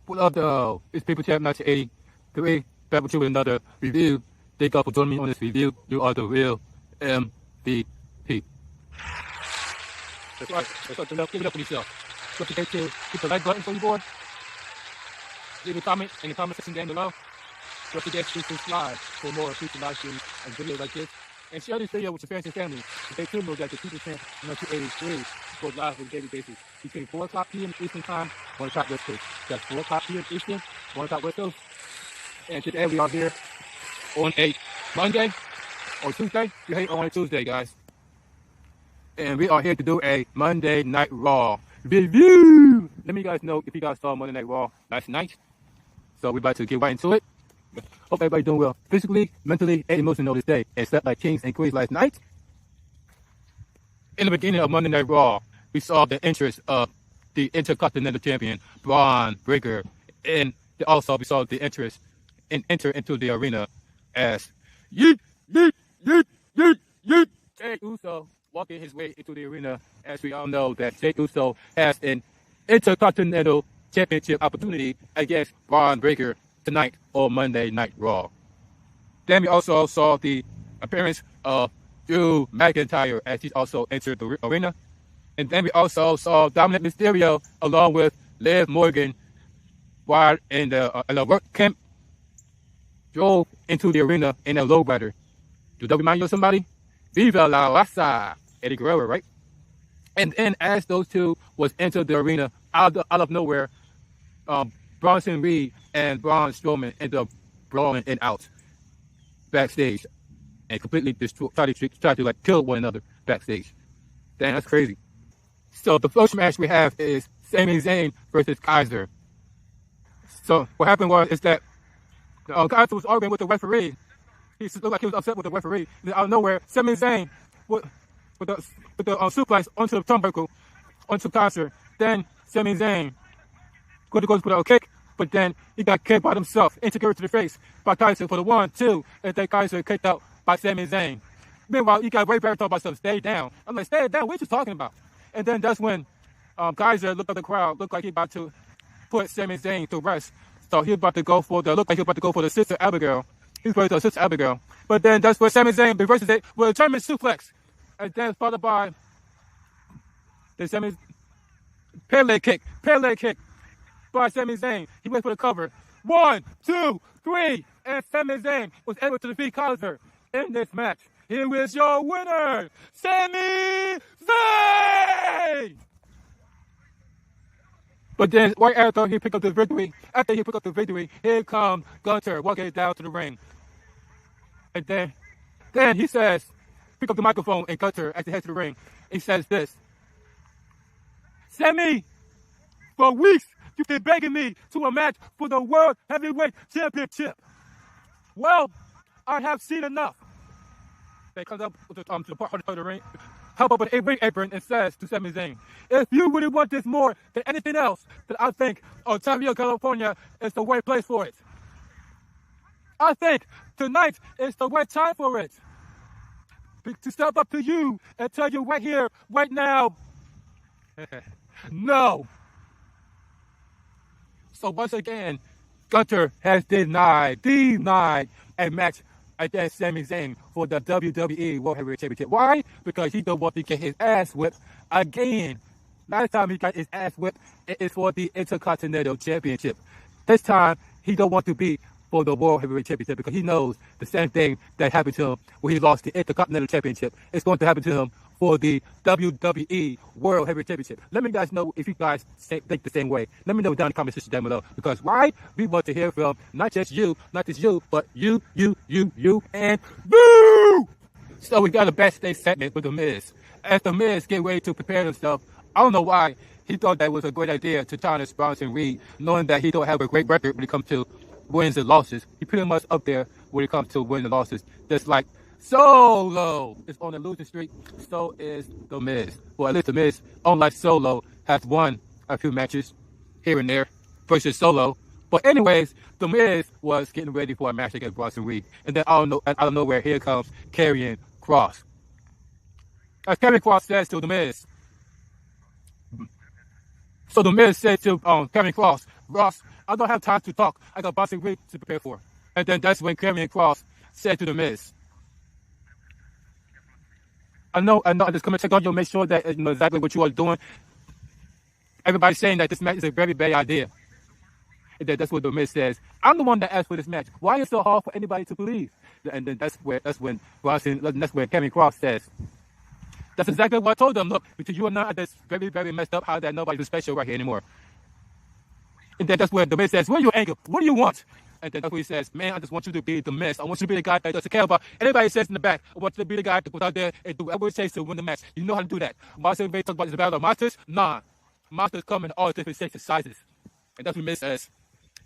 What up, though? It's People Chat 1983. Back with you with another review. Thank God for joining me on this review. You are the real MVP. That's right. That's right. Give it up for yourself. Don't forget to hit the like button for you, boy. Leave a comment in the comment section down below. Don't forget to subscribe for more future live streams and videos like this. And share this video with your friends and family. Stay tuned that the People Chat 1983 goes live on a daily basis between 4 o'clock p.m. Eastern Time, 1 o'clock West Coast. That's 4 o'clock p.m. Eastern, 1 o'clock West Coast. And today we are here on a Monday or Tuesday. We hate on a Tuesday, guys. And we are here to do a Monday Night Raw review. Let me guys know if you guys saw Monday Night Raw last night. So we're about to get right into it. Hope everybody's doing well physically, mentally, and emotionally this day. And slept like kings and queens last night. In the beginning of Monday Night Raw, we saw the entrance of the Intercontinental Champion, Braun Breaker. And also we saw the entrance and enter into the arena as Yeet, Yeet, Yeet, Yeet, Yeet. Jey Uso walking his way into the arena, as we all know that Jey Uso has an Intercontinental Championship opportunity against Braun Breaker tonight on Monday Night Raw. Then we also saw the appearance of Drew McIntyre as he also entered the arena. And then we also saw Dominic Mysterio along with Liv Morgan while in the work camp drove into the arena in a lowrider. Do that remind you of somebody? Viva la Raza, Eddie Guerrero, right? And then as those two was into the arena out of nowhere, Bronson Reed and Braun Strowman ended up brawling it out backstage and completely tried to like kill one another backstage. Damn, that's crazy. So the first match we have is Sami Zayn versus Kaiser. So what happened is that Kaiser was arguing with the referee. He looked like he was upset with the referee. And out of nowhere, Sami Zayn with the suplex onto the turnbuckle onto Kaiser. Then Sami Zayn goes to put out a kick, but then he got kicked by himself, integrated to the face by Kaiser for the 1-2, and then Kaiser kicked out by Sami Zayn. Meanwhile, he got way better talking about something. Stay down. I'm like, stay down. What are you talking about? And then that's when Kaiser looked at the crowd, looked like he about to put Sami Zayn to rest. So he was about to go for the Sister Abigail. He's ready to Sister Abigail. But then that's where Sami Zayn reverses it with a German suplex. And then followed by the Sami Pele kick by Sami Zayn. He went for the cover. 1, 2, 3, and Sami Zayn was able to defeat Kaiser in this match. Here is your winner, Sami Zayn! But then, right after he picked up the victory, here comes Gunther walking down to the ring. And then he says, pick up the microphone, and Gunther, as he heads to the ring, he says this: Sami, for weeks, you've been begging me to a match for the World Heavyweight Championship. Well, I have seen enough. They comes up to the part of the ring, help up with a ring apron, and says to Sami Zayn, if you really want this more than anything else, then I think Ontario, California is the right place for it. I think tonight is the right time for it. To step up to you and tell you right here, right now, no. So once again, Gunther has denied a match against Sami Zayn for the WWE World Heavyweight Championship. Why? Because he don't want to get his ass whipped again. Last time he got his ass whipped, it is for the Intercontinental Championship. This time, he don't want to be for the World Heavyweight Championship because he knows the same thing that happened to him when he lost the Intercontinental Championship. It's going to happen to him for the WWE World Heavyweight Championship. Let me guys know if you guys think the same way. Let me know down in the comment section down below. Because why? We want to hear from not just you, but you, and boo! So we got a backstage segment with The Miz. As The Miz get ready to prepare himself, I don't know why he thought that was a great idea to challenge Bronson Reed, knowing that he don't have a great record when it comes to wins and losses. He pretty much up there when it comes to wins and losses. Just like Solo is on a losing streak, so is The Miz. Well, at least The Miz, unlike Solo, has won a few matches here and there versus Solo. But anyways, The Miz was getting ready for a match against Bronson Reed. And then out of nowhere, here comes Karrion Kross. As Karrion Kross says to The Miz, so The Miz said to Karrion Kross, Ross, I don't have time to talk. I got boxing week to prepare for. And then that's when Karrion Kross said to The Miz, I know, I just come and check on you, make sure that you know exactly what you are doing. Everybody's saying that this match is a very bad idea. And then that's what The Miz says. I'm the one that asked for this match. Why is it so hard for anybody to believe? And then that's when Karrion Kross says, that's exactly what I told them. Look, because you are not that's very, very messed up how that nobody's special right here anymore. And then that's where The Miz says, where's your anger? What do you want? And then that's what he says, man, I just want you to be The Miz. I want you to be the guy that doesn't care about anybody says in the back. I want you to be the guy that goes out there and do whatever it takes to win the match. You know how to do that. Monsters, everybody talk about the battle of monsters? Nah. Monsters come in all different shapes and sizes. And that's what Miz says.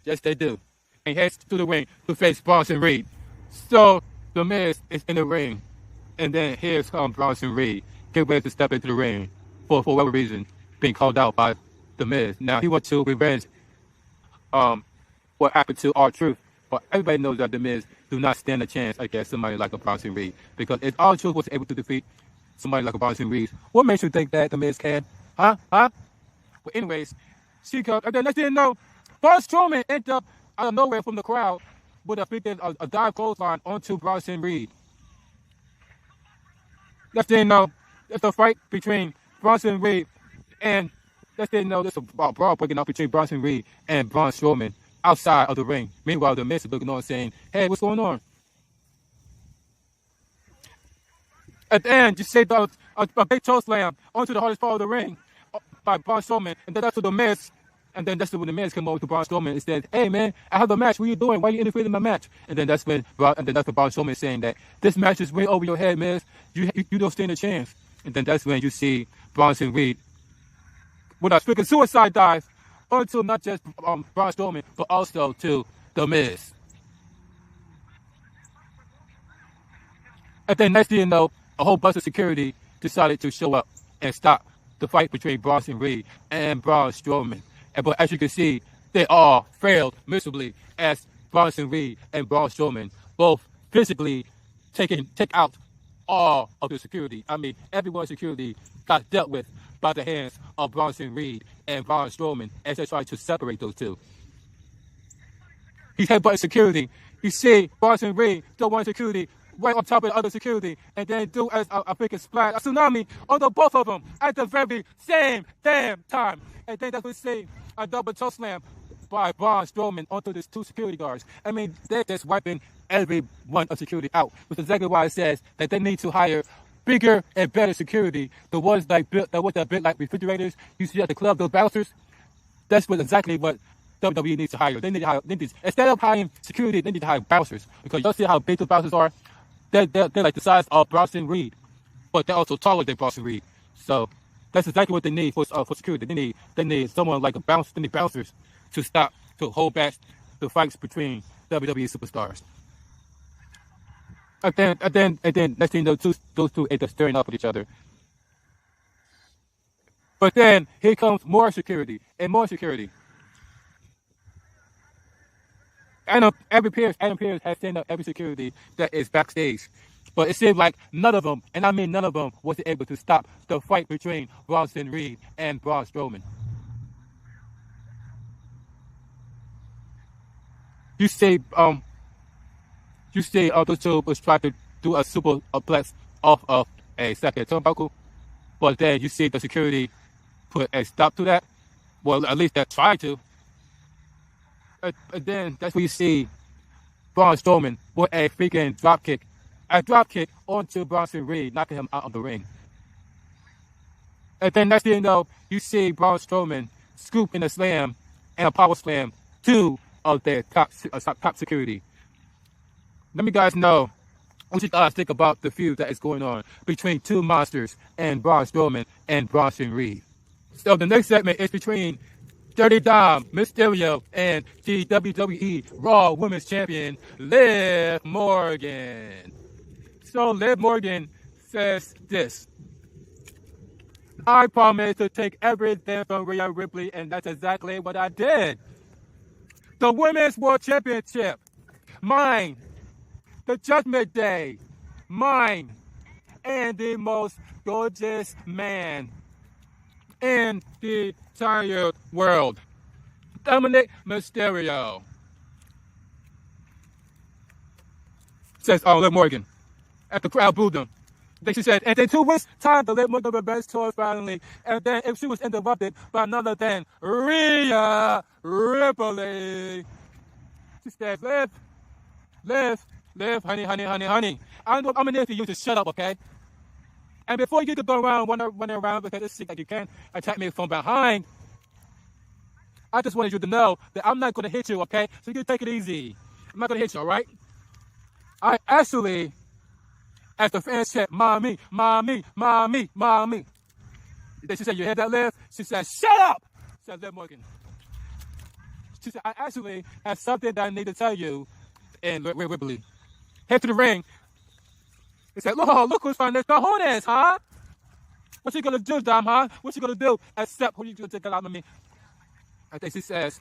Yes, they do. And heads to the ring to face Bronson Reed. So The Miz is in the ring. And then here comes Bronson Reed. Get ready to step into the ring for whatever reason, being called out by The Miz. Now, he wants to revenge what happened to R-Truth. But everybody knows that The Miz do not stand a chance against somebody like a Bronson Reed. Because if R-Truth was able to defeat somebody like a Bronson Reed, what makes you think that The Miz can? Huh? But anyways, she comes, and then next thing you know, Braun Strowman ended up out of nowhere from the crowd with a dive clothesline onto Bronson Reed. Next thing you know, it's a fight between Bronson Reed and next thing you know, there's a brawl breaking out between Bronson Reed and Braun Strowman outside of the ring. Meanwhile, The Miz is looking on saying, hey, what's going on? At the end, you see a big toe slam onto the hardest part of the ring by Braun Strowman, and then that's what The Miz, and then that's when The Miz came over to Braun Strowman and said, hey man, I have the match, what are you doing? Why are you interfering in my match? And then that's when Braun Strowman saying that this match is way over your head, Miz. You don't stand a chance. And then that's when you see Bronson Reed with a freaking suicide dive onto not just Braun Strowman, but also to The Miz. And then next thing you know, a whole bunch of security decided to show up and stop the fight between Bronson Reed and Braun Strowman. But as you can see, they all failed miserably as Bronson Reed and Braun Strowman both physically take out all of the security. I mean, everyone's security got dealt with by the hands of Bronson Reed and Braun Strowman as they tried to separate those two. He's headbutting security. You see Bronson Reed throw one security right on top of the other security and then do a freaking splash, a tsunami on the both of them at the very same damn time. And then that's what we see, a double toe slam by Braun Strowman onto these two security guards. I mean, they're just wiping every one of security out, which is exactly why it says that they need to hire bigger and better security. The ones that are built like refrigerators you see at the club, those bouncers. That's exactly what WWE needs to hire. They need to hire, instead of hiring security, they need to hire bouncers, because you'll see how big those bouncers are. They're like the size of Bronson Reed, but they're also taller than Bronson Reed. So that's exactly what they need for security. They need someone like they need bouncers to hold back the fights between WWE superstars. And then next thing you know, those two end up stirring up with each other. But then here comes more security and more security. Adam Pearce has sent up every security that is backstage. But it seems like none of them, and I mean none of them, was able to stop the fight between Bronson Reed and Braun Strowman. You see those two was trying to do a superplex off of a second turnbuckle, but then you see the security put a stop to that. Well, at least they tried to. And then that's where you see Braun Strowman with a freaking drop kick onto Bronson Reed, knocking him out of the ring. And then next thing you know, you see Braun Strowman scoop in a slam and a power slam two of their top security. Let me guys know what you guys think about the feud that is going on between two monsters and Braun Strowman and Bronson Reed. So the next segment is between Dirty Dom, Mysterio, and the WWE Raw Women's Champion, Liv Morgan. So Liv Morgan says this: I promised to take everything from Rhea Ripley, and that's exactly what I did. The Women's World Championship, mine. The Judgment Day, mine. And the most gorgeous man in the entire world, Dominic Mysterio. Says, oh, Liv Morgan. After the crowd booed them. Then she said, and then 2 weeks time to Liv Morgan revenge tour finally. And then if she was interrupted by none other than Rhea Ripley. She said, Liv, honey. I'm gonna need for you to shut up, okay? And before you could go around running around because it seems like you can attack me from behind, I just wanted you to know that I'm not gonna hit you, okay? So you can take it easy. I'm not gonna hit you, all right? I actually, as the fans chant, mommy. Then she said, you hear that, Liv? She said, shut up! Said Liv Morgan. She said, I actually have something that I need to tell you. And Rhea Ripley head to the ring. He said, look who's finding this cojones, huh? What you gonna do, Dom, huh? What you gonna do? Except who you gonna take out of me? I think she says,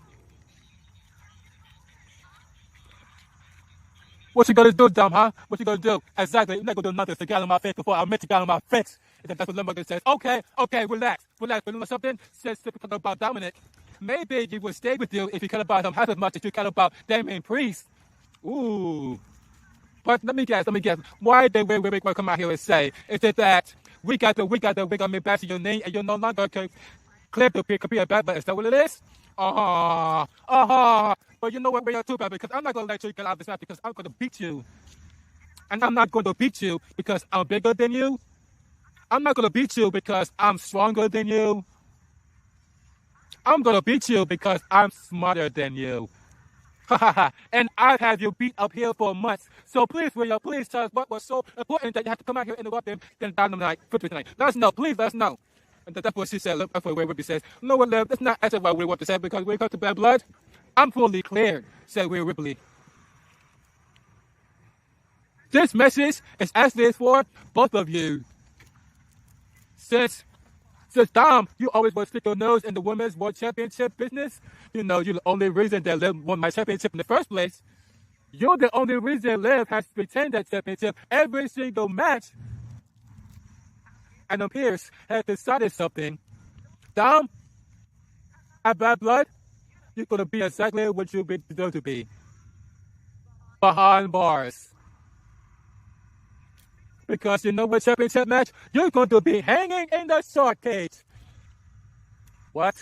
what you gonna do, Dom, huh? What you gonna do? Exactly. You're not gonna do nothing to get out of my face before I meant to get out of my face. And that's what Liv Morgan says. Okay, relax. But you know something? Says typical about Dominic. Maybe he would stay with you if you care about him half as much as you care about Damian Priest. Ooh. But let me guess. Why did Rhea Ripley come out here and say, is it that we got me back to your name and you're no longer clear to be a bad, but is that what it is? But you know what, Rhea, too bad, because I'm not going to let you get out of this match because I'm going to beat you. And I'm not going to beat you because I'm bigger than you. I'm not going to beat you because I'm stronger than you. I'm going to beat you because I'm smarter than you. And I've had you beat up here for months. So please, Rhea, please tell us what was so important that you have to come out here and interrupt him. Then Dynamite, tonight. Let us know, please let us know. And that's what she said. That's what Rhea Ripley says. No one left. That's not actually what we want to say because when it comes to bad blood, I'm fully cleared, said Rhea Ripley. This message is actually for both of you. Since Dom, you always want to stick your nose in the Women's World Championship business. You know, you're the only reason that Liv won my championship in the first place. You're the only reason Liv has retained that championship every single match. Adam Pearce has decided something. Dom, at Bad Blood, you're going to be exactly what you deserve to be. Behind bars. Because you know what championship match? You're going to be hanging in the shark cage. What?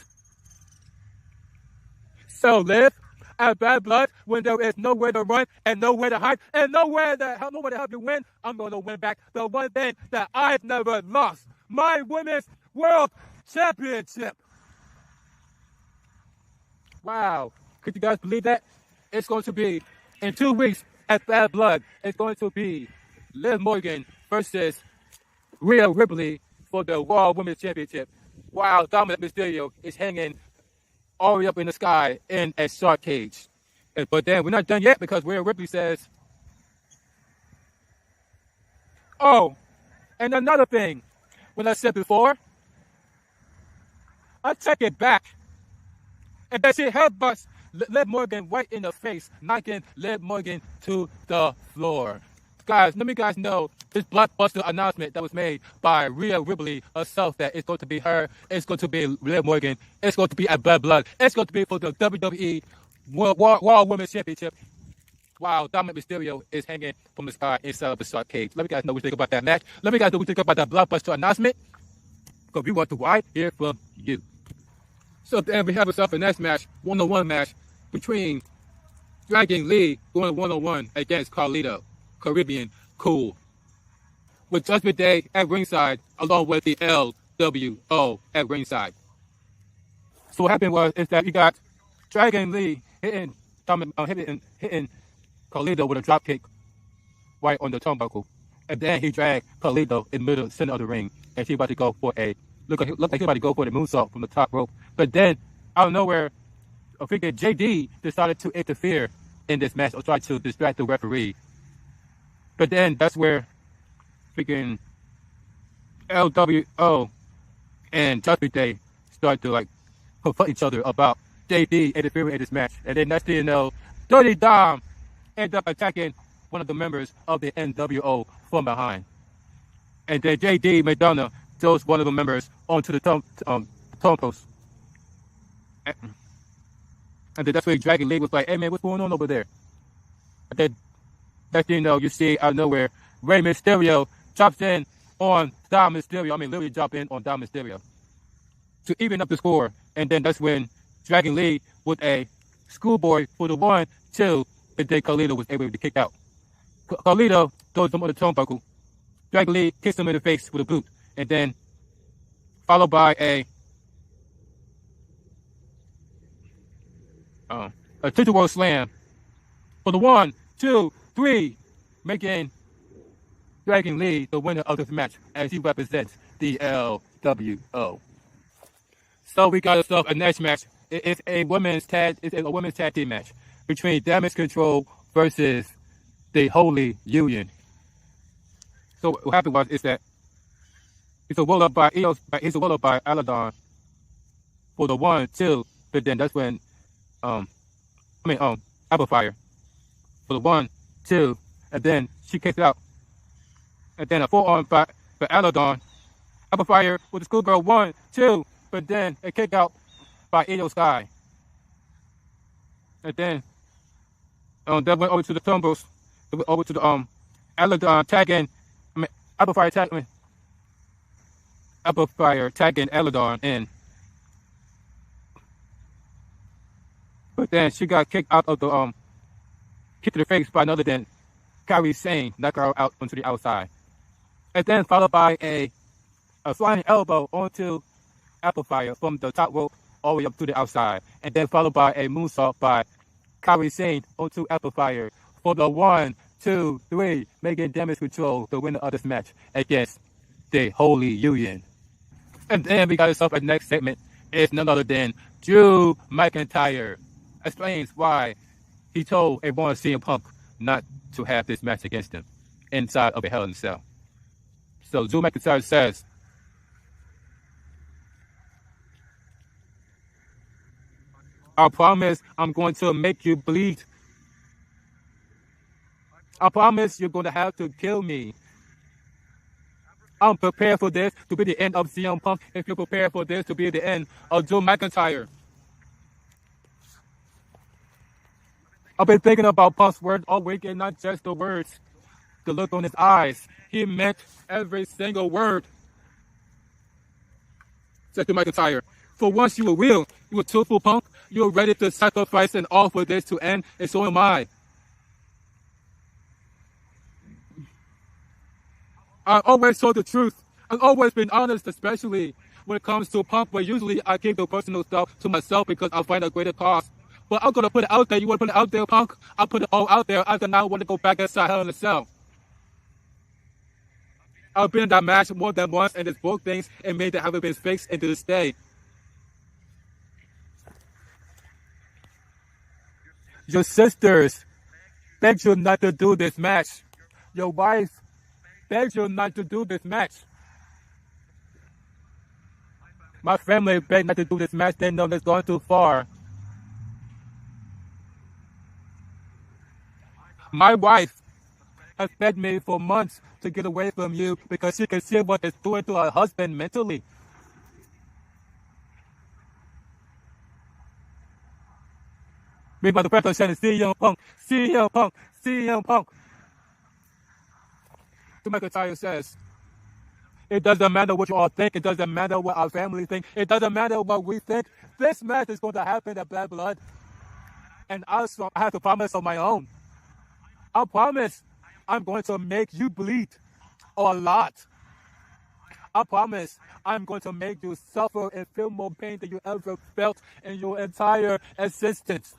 So Liv, at Bad Blood, when there is nowhere to run and nowhere to hide and nowhere to help you win, I'm going to win back the one thing that I've never lost. My Women's World Championship. Wow. Could you guys believe that? It's going to be, in 2 weeks at Bad Blood, it's going to be Liv Morgan versus Rhea Ripley for the Raw Women's Championship, while Dominic Mysterio is hanging all the way up in the sky in a shark cage. But then we're not done yet because Rhea Ripley says, oh, and another thing, when I said before, I take it back. And that she headbutts Liv Morgan right in the face, knocking Liv Morgan to the floor. Guys, let me guys know this blockbuster announcement that was made by Rhea Ripley herself that it's going to be her, it's going to be Liv Morgan, it's going to be at Bad Blood, it's going to be for the WWE Raw Women's Championship. Wow, Dominic Mysterio is hanging from the sky inside of the shark cage. Let me guys know what you think about that match. Let me guys know what you think about that blockbuster announcement. Because we want to hear from you. So then we have ourselves a next match, one-on-one match between Dragon Lee going one-on-one against Carlito. Caribbean Cool. With Judgment Day at ringside, along with the LWO at ringside. So what happened is that you got Dragon Lee hitting Carlito with a drop kick right on the turnbuckle. And then he dragged Carlito in the middle center of the ring. And she about to go for look like he about to go for the moonsault from the top rope. But then, out of nowhere, I figured JD decided to interfere in this match or try to distract the referee. But then that's where freaking LWO and Judgment Day start to confront each other about JD interfering in this match. And then next thing you know, Dirty Dom ends up attacking one of the members of the NWO from behind. And then JD McDonough throws one of the members onto the turnpost. And then that's where Dragon Lee was like, hey man, what's going on over there? And then next thing you know, you see out of nowhere, Rey Mysterio drops in on Dom Mysterio. I mean, literally drop in on Dom Mysterio to even up the score. And then that's when Dragon Lee with a schoolboy for the 1-2, and then Carlito was able to kick out. Carlito throws him on the turnbuckle. Dragon Lee kicks him in the face with a boot, and then followed by a Twister World Slam for the 1, 2, 3, making Dragon Lee the winner of this match as he represents the LWO. So we got ourselves a next match. It's a women's tag team match between Damage Control versus the Holy Union. So what happened was is that it's a roll up by Aladon for the 1-2, but then that's when Apple-Fire for the 1-2, and then she kicks out, and then a forearm by Aladon. Apple-Fire with the schoolgirl 1-2, but then a kick out by Io Sky, and then that went over to the tumbles, over to the Aladon tagging, Apple-Fire tagging Aladon in. But then she got kicked out of the kicked to the face by another than Kairi Sane, knock her out onto the outside. And then followed by a flying elbow onto Apple-Fire from the top rope all the way up to the outside. And then followed by a moonsault by Kairi Sane onto Apple-Fire for the 1, 2, 3, making Damage Control the winner of this match against the Holy Union. And then we got ourselves a next segment. It's none other than Drew McIntyre explains why he told everyone CM Punk not to have this match against him inside of a Hell in a Cell. So Drew McIntyre says, I promise I'm going to make you bleed. I promise you're going to have to kill me. I'm prepared for this to be the end of CM Punk if you're prepared for this to be the end of Drew McIntyre. I've been thinking about Punk's words all weekend, not just the words, the look on his eyes. He meant every single word. Said Drew McIntyre, for once you were real, you were truthful, Punk. You were ready to sacrifice and all for this to end, and so am I. I always told the truth. I've always been honest, especially when it comes to Punk, but usually I keep the personal stuff to myself because I find a greater cause. But I'm going to put it out there. You want to put it out there, Punk? I'll put it all out there. I do not want to go back inside Hell in a Cell. I've been in that match more than once, and it's broke things and made it haven't been fixed into this day. Your sisters begged you not to do this match. Your wife begged you not to do this match. My family begged not to do this match. They know it's gone too far. My wife has begged me for months to get away from you because she can see what it's doing to her husband mentally. Me by the press saying, CM Punk, CM Punk, CM Punk. Drew McIntyre says, it doesn't matter what you all think. It doesn't matter what our family think. It doesn't matter what we think. This match is going to happen at Bad Blood. And also, I have to promise on my own. I promise I'm going to make you bleed a lot. I promise I'm going to make you suffer and feel more pain than you ever felt in your entire existence.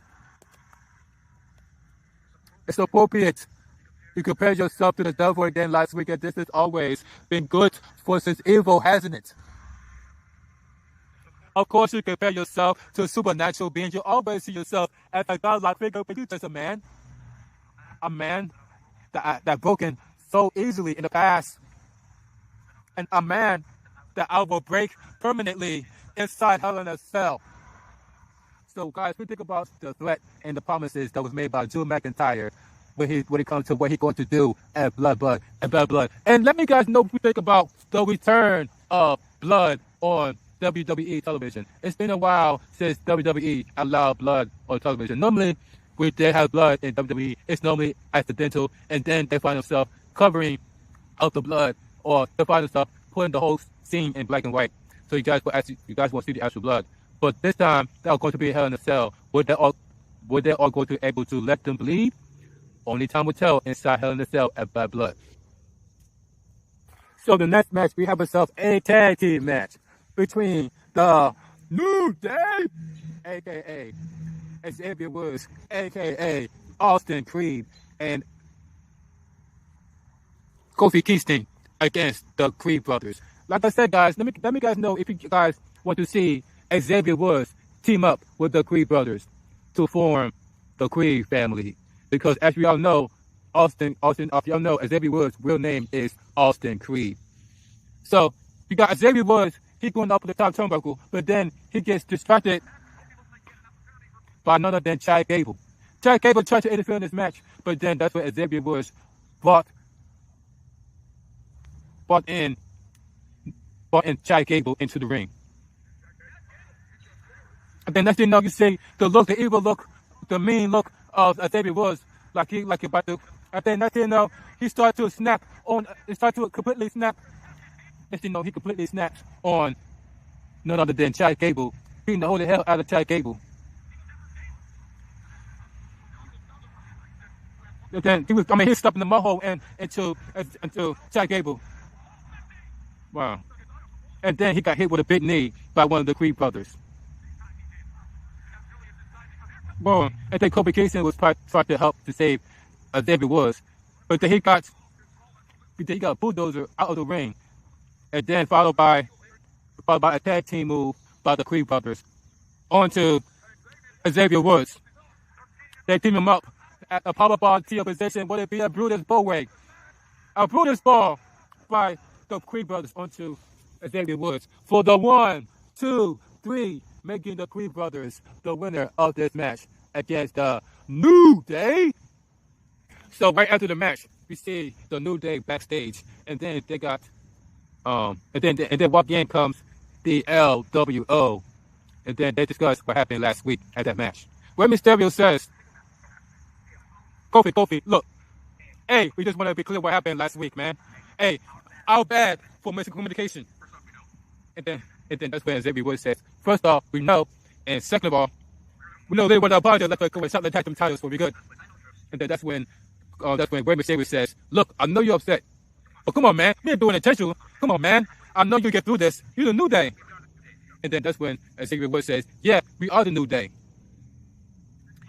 It's appropriate. You compare yourself to the devil again last week, and this has always been good for since evil, hasn't it? Of course, you compare yourself to a supernatural being. You always see yourself as a godlike figure, but you're just a man that broken so easily in the past, and a man that I will break permanently inside Hell in a Cell. So, guys, we think about the threat and the promises that was made by Drew McIntyre when it comes to what he's going to do at Bad Blood. And let me guys know what we think about the return of Blood on WWE television. It's been a while since WWE allowed blood on television. Normally, when they have blood in WWE, it's normally accidental, and then they find themselves covering up the blood, or they find themselves putting the whole scene in black and white. So you guys will see the actual blood. But this time, they're going to be Hell in a Cell. Would they all going to be able to let them bleed? Only time will tell inside Hell in a Cell at Bad Blood. So the next match, we have ourselves a tag team match between the New Day, a.k.a. Xavier Woods, a.k.a. Austin Creed, and Kofi Kingston against the Creed brothers. Like I said, guys, let me guys know if you guys want to see Xavier Woods team up with the Creed brothers to form the Creed family. Because as we all know, if y'all know, Xavier Woods' real name is Austin Creed. So you got Xavier Woods, he's going up to the top turnbuckle, but then he gets distracted by none other than Chad Gable. Chad Gable tried to interfere in this match, but then that's when Xavier Woods brought in Chad Gable into the ring. And then next thing you know, you see the evil look, the mean look of Xavier Woods, like he about to. And then next thing you know, he started to completely snap. Next thing you know, he completely snaps on none other than Chad Gable, beating the holy hell out of Chad Gable. And then he's stuffing the mudhole into Chad Gable. Wow. And then he got hit with a big knee by one of the Creed brothers. Well, and then Kofi Kingston was trying to help to save Xavier Woods, but then he got bulldozer out of the ring, and then followed by a tag team move by the Creed brothers onto Xavier Woods. They team him up at a powerbomb TO position. Would it be a Brutus Bowway? A Brutus ball by the Creed brothers onto Xavier Woods for the 1, 2, 3, making the Creed brothers the winner of this match against the New Day. So right after the match, we see the New Day backstage, and then they got and then walk in comes the LWO, and then they discuss what happened last week at that match. Where Mysterio says, Kofi, look, hey, we just want to be clear what happened last week, man. Hey, our bad for miscommunication. And then that's when Xavier Woods says, first off, we know, and second of all, we know they want to apologize, let's go and shot the tag team titles, we'll be good. And then that's when Rey Mysterio says, look, I know you're upset, but come on, man, we ain't doing it intentional. Come on, man, I know you get through this. You're the New Day. And then that's when Xavier Woods says, yeah, we are the New Day.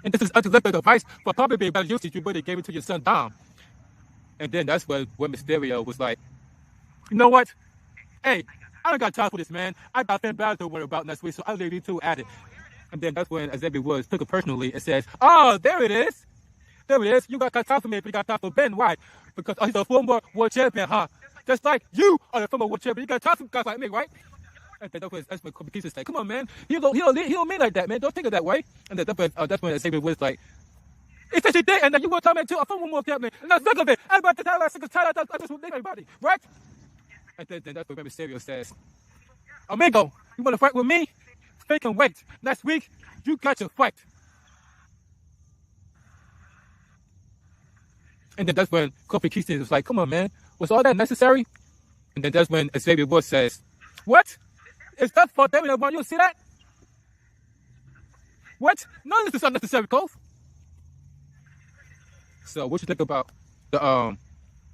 And this is unsolicited advice, but probably better use if you would have gave it to your son Dom. And then that's when Mysterio was like, you know what? Hey, I don't got time for this, man. I got Finn Balor to worry about next week, so I'll leave you two at it. And then that's when Xavier Woods took it personally and says, oh, there it is. There it is. You got time for me, but you got time for Ben White. Because he's a former world champion, huh? Just like you are the former world champion. You got time for guys like me, right? And then that's when Kofi Kingston said, come on, man. He don't mean like that, man. Don't think of that way. And then that's when Xavier Woods like, it's that you did, and then you want to tell me too, a former world champion. And I'm sick of it. I'm about to tell that sick of title. I just want to everybody, right? And then that's when Mysterio says, amigo, you want to fight with me? Fake and wait. Next week, you got your fight. And then that's when Kofi Kingston was like, come on, man. Was all that necessary? And then that's when Xavier Woods says, what? Is that for David Lamar? You see that? What? None of this is unnecessary, Kofi. So what you think about the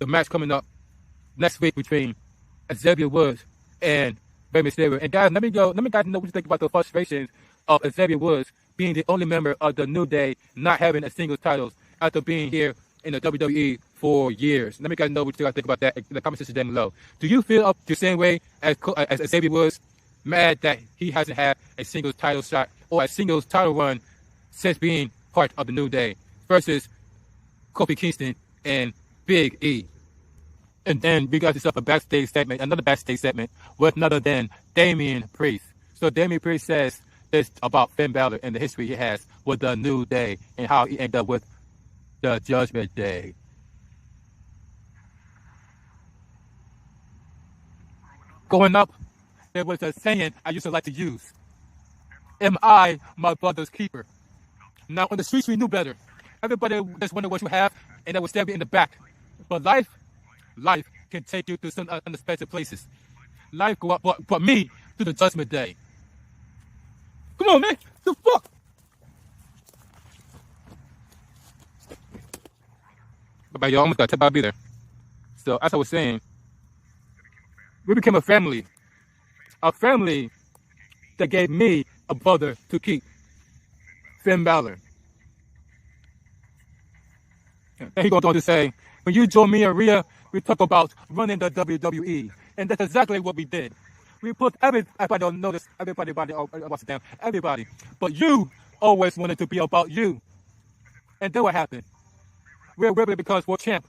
match coming up next week between Xavier Woods and Rey Mysterio? And guys, let me know what you think about the frustrations of Xavier Woods being the only member of the New Day not having a single title after being here in the WWE for years. Let me know what you guys think about that in the comment section down below. Do you feel up the same way as Xavier Woods, mad that he hasn't had a single title shot or a single title run since being part of the New Day versus Kofi Kingston and Big E? And then we got yourself another backstage segment with none other than Damian Priest. So Damian Priest says this about Finn Balor and the history he has with the New Day and how he ended up with the Judgment Day. Going up, there was a saying I used to like to use. Am I my brother's keeper? Now, on the streets, we knew better. Everybody just wondered what you have, and they would stab you in the back. But life can take you to some unexpected places. Life brought me to the judgment day. Come on, man. The fuck? Bye-bye, y'all. Almost got to be there. So, as I was saying, we became a family. A family that gave me a brother to keep. Finn Balor. Then he goes on to say, when you join me and Rhea, we talk about running the WWE. And that's exactly what we did. We put everybody on notice, everybody. But you always wanted to be about you. And then what happened? We're Ripley because we're champ.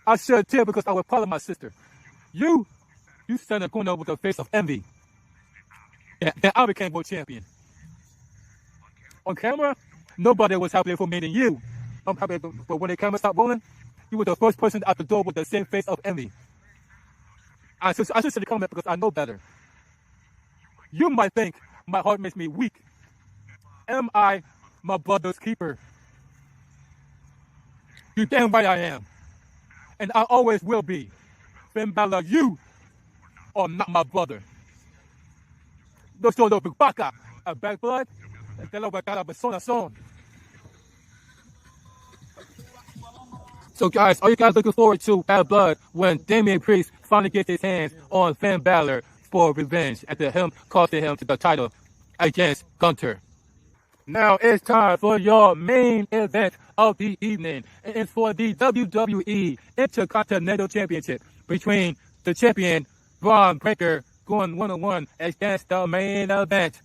I shed a tear because I was proud of my sister. You stand in the corner with the face of envy. And then I became world champion. On camera, nobody was happier for me than you. I'm happy, but when the camera stopped rolling, you were the first person out the door with the same face of envy. I should say the comment because I know better. You might think my heart makes me weak. Am I my brother's keeper? You damn right I am. And I always will be. Finn Balor, you are not my brother. No solo baka, a bad blood, and then over got a persona song. So guys, are you guys looking forward to Bad Blood when Damian Priest finally gets his hands on Finn Balor for revenge after him costing him to the title against Gunter? Now it's time for your main event of the evening. It's for the WWE Intercontinental Championship between the champion Braun Breaker going one-on-one against the main event.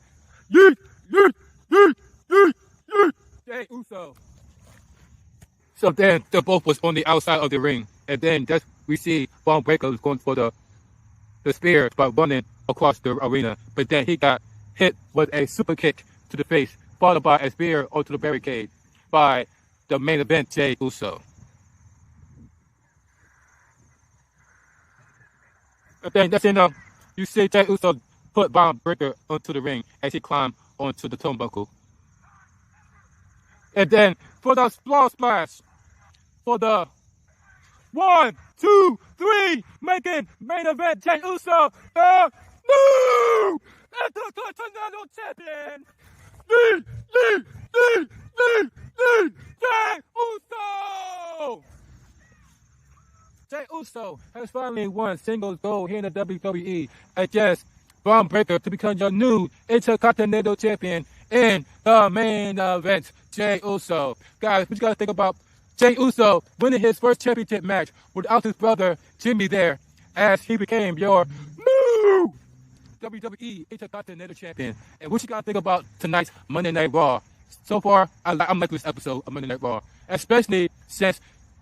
Jey Uso. So then they both was on the outside of the ring, and then just we see Braun Breaker was going for the spear by running across the arena, but then he got hit with a super kick to the face, followed by a spear onto the barricade by the main event Jey Uso. And then that's you see Jey Uso put Braun Breaker onto the ring as he climbed onto the turnbuckle. And then for the splash, for the 1, 2, 3, making main event Jey Uso the new Intercontinental Champion. Jey Uso! Jey Uso has finally won singles gold here in the WWE against Braun Breaker to become your new Intercontinental Champion in the main event, Jey Uso. Guys, what you gotta think about Jey Uso winning his first championship match without his brother Jimmy there, as he became your new WWE Intercontinental Champion. And what you gotta think about tonight's Monday Night Raw? So far, I'm liking this episode of Monday Night Raw, especially since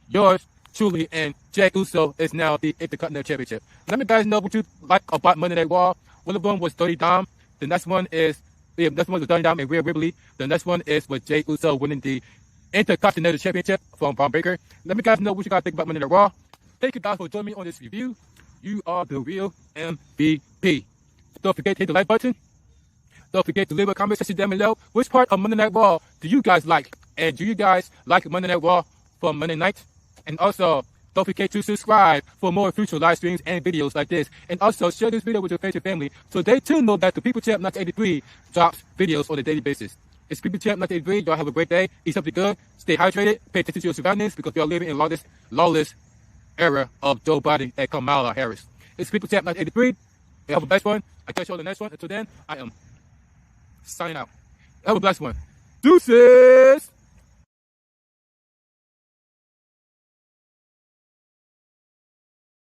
yours truly and Jey Uso is now the Intercontinental Championship. Let me guys know what you like about Monday Night Raw. One of them was Dirty Dom. The next one is Dirty Dom and Rhea Ripley. The next one is with Jey Uso winning the Intercontinental Championship from Braun Breaker. Let me guys know what you guys think about Monday Night Raw. Thank you guys for joining me on this review. You are the real MVP. Don't forget to hit the like button. Don't forget to leave a comment section down below. Which part of Monday Night Raw do you guys like? And do you guys like Monday Night Raw from Monday night? And also, don't forget to subscribe for more future live streams and videos like this. And also, share this video with your friends and family so they too know that the People Champ 1983 drops videos on a daily basis. It's People Champ 1983. Y'all have a great day. Eat something good. Stay hydrated. Pay attention to your surroundings because we are living in lawless era of Joe Biden and Kamala Harris. It's People Champ 1983. Have a blessed one. I'll catch you on the next one. Until then, I am signing out. Have a blessed one. Deuces!